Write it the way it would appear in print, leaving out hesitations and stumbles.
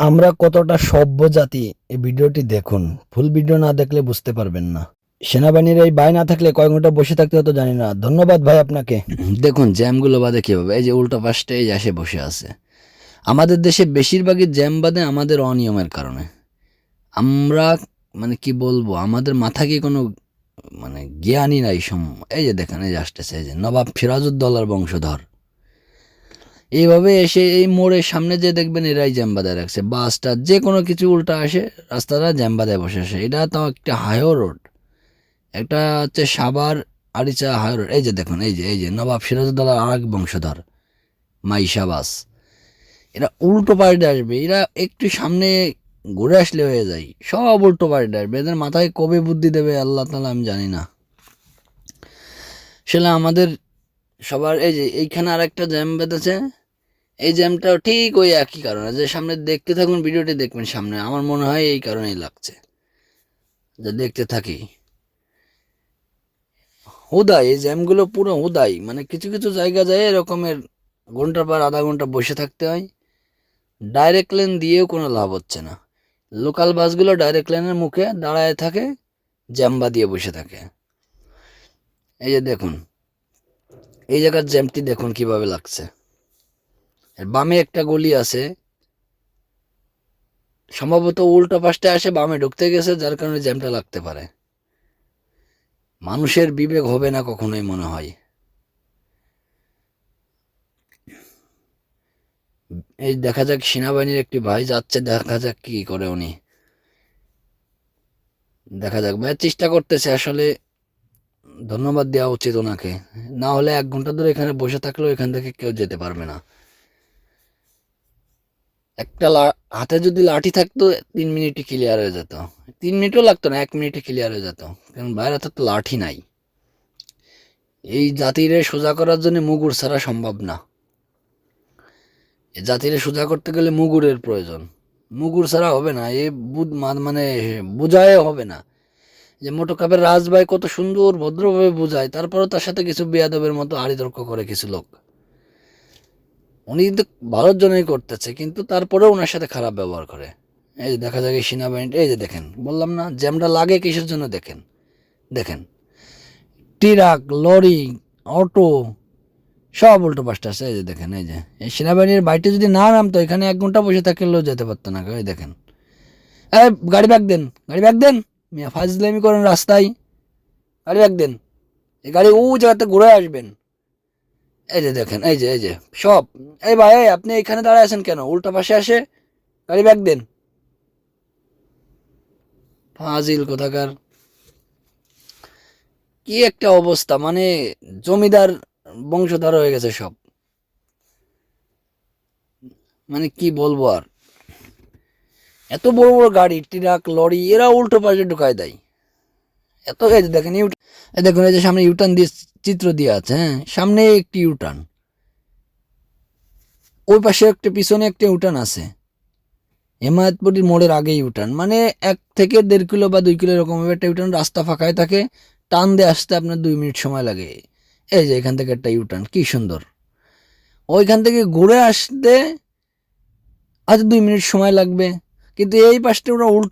আমরা কতটা সভ্য জাতি এই ভিডিওটি দেখুন। ফুল ভিডিও না দেখলে বুঝতে পারবেন না। সেনাবাহিনীর এই ভাই না থাকলে কয়েক ঘন্টা বসে থাকতে হতো জানি না। ধন্যবাদ ভাই আপনাকে। দেখুন জ্যামগুলো বাদে কীভাবে, এই যে উল্টো পাশটা এই আসে বসে আছে। আমাদের দেশে বেশিরভাগই জ্যাম বাদে আমাদের অনিয়মের কারণে। আমরা মানে কি বলবো, আমাদের মাথা কি কোনো জ্ঞানই নাই এই যে দেখেন, এই যে আসতেছে, এই যে নবাব সিরাজউদ্দৌলার বংশধর এইভাবে এসে এই মোড়ের সামনে যে দেখবেন এরাই জ্যাম বাঁধায় রাখছে। বাসটা যে কোনো কিছু উল্টা আসে, রাস্তাটা জ্যাম বাঁধায় বসে আসে। এটা তো একটা হাইও রোড, একটা হচ্ছে সাভার আরিচা হাই রোড। এই যে দেখুন, এই যে নবাব সিরাজউদ্দৌলার আর এক বংশধর মাইশা বাস, এরা উল্টো পাল্টে আসবে। এরা একটু সামনে ঘুরে আসলে হয়ে যায়, সব উল্টো পাল্টে আসবে। এদের মাথায় কবে বুদ্ধি দেবে আল্লাহ তাআলা আমি জানি না। আসলে আমাদের সবার এই যে এইখানে আর একটা জ্যাম বেঁধেছে, এই জ্যামটাও ঠিক ওই একই কারণে। যে সামনে দেখতে থাকুন, ভিডিওটি দেখবেন সামনে, আমার মনে হয় এই কারণেই লাগছে, যে দেখতে থাকি। হুদাই এই জ্যামগুলো পুরো হুদাই, কিছু কিছু জায়গা যায় এরকমের ঘন্টার পর আধা ঘন্টা বসে থাকতে হয়। ডাইরেক্ট লেন দিয়েও কোনো লাভ হচ্ছে না। লোকাল বাসগুলো ডাইরেক্ট লেনের মুখে দাঁড়ায় থাকে, জ্যাম্বা দিয়ে বসে থাকে। এই যে দেখুন, এই জায়গার জ্যামটি দেখুন কিভাবে লাগছে। এর বামে একটা গলি আছে, সম্ভবত উল্টো পাশটা আসে বামে ঢুকতে গেছে, যার কারণে জ্যামটা লাগতে পারে। মানুষের বিবেক হবে না কখনোই মনে হয়। এই দেখা যাক, সেনাবাহিনীর একটি ভাই যাচ্ছে, দেখা যাক কি করে উনি। দেখা যাক, ভাই চেষ্টা করতেছে আসলে, ধন্যবাদ দেওয়া উচিত ওনাকে। না হলে 1 ঘন্টা ধরে এখানে বসে থাকলেও এখান থেকে কেউ যেতে পারবে না। একটা হাতে যদি লাঠি থাকতো 3 মিনিটে ক্লিয়ার হয়ে যেত। 3 মিনিটও লাগতো না, 1 মিনিটে ক্লিয়ার হয়ে যেত। কারণ বাইরে তো লাঠি নাই। এই জাতিরে সোজা করার জন্য মুগুর ছাড়া সম্ভব না। এই জাতিরে সোজা করতে গেলে মুগুরের প্রয়োজন। মুগুর ছাড়া হবে না। এ বোঝায় হবে না। যে মোটো কাপের রাজভাই কত সুন্দর ভদ্রভাবে বোঝায়, তারপরেও তার সাথে কিছু বেয়াদবের মতো আড়ি তর্ক করে কিছু লোক। উনি কিন্তু ভালোর জন্যই করতেছে, কিন্তু তারপরেও ওনার সাথে খারাপ ব্যবহার করে। এই যে দেখা যায় সেনাবাহিনী, এই যে দেখেন, বললাম না জ্যামটা লাগে কিসের জন্য। দেখেন দেখেন, ট্রাক, লরি, অটো সব উল্টো পাশটা আছে। এই যে দেখেন, এই যে এই সেনাবাহিনীর বাড়িতে যদি না নামতো এখানে 1 ঘন্টা বসে থাকলেও যেতে পারতো না। এই দেখেন, এই গাড়ি ব্যাগ দেন, গাড়ি ব্যাগ দেন, মিয়া ফাজলামি করেন রাস্তায়, গাড়ি ব্যাগ দেন। এই গাড়ি ও জায়গাতে ঘুরে আসবেন। এই যে দেখেন, এই যে সব, এই ভাই আপনি এখানে দাঁড়ায় আছেন কেন, উল্টা পাশে আসে গাড়ি ব্যাগ দেন। ফাজিল কোথাকার। কি একটা অবস্থা, জমিদার বংশধর হয়ে গেছে সব। কি বলবো আর। এত বড় বড় গাড়ি, ট্রাক, লরি, এরা উল্টো পাশে ঢুকায় দেয়। এত, এই যে দেখেন এই দেখুন, এই যে সামনে ইউটার্ন দিয়ে চিত্র দিয়ে আছে, হ্যাঁ সামনে একটি ইউটার্ন, ওই পাশে একটা, পিছনে একটা ইউটার্ন আছে। হেমায়তপুরের মোড়ের আগে ইউটার্ন, 1 থেকে 1.5 কিলো বা 2 কিলো এরকম একটা ইউটার্ন। রাস্তা ফাঁকায় থাকে, টান দিয়ে আসতে আপনার 2 মিনিট সময় লাগে। এই যে এখান থেকে একটা ইউটার্ন, কি সুন্দর। ওইখান থেকে ঘুরে আসতে হয়তো 2 মিনিট সময় লাগবে, কিন্তু এই পাশটা ওরা উল্টো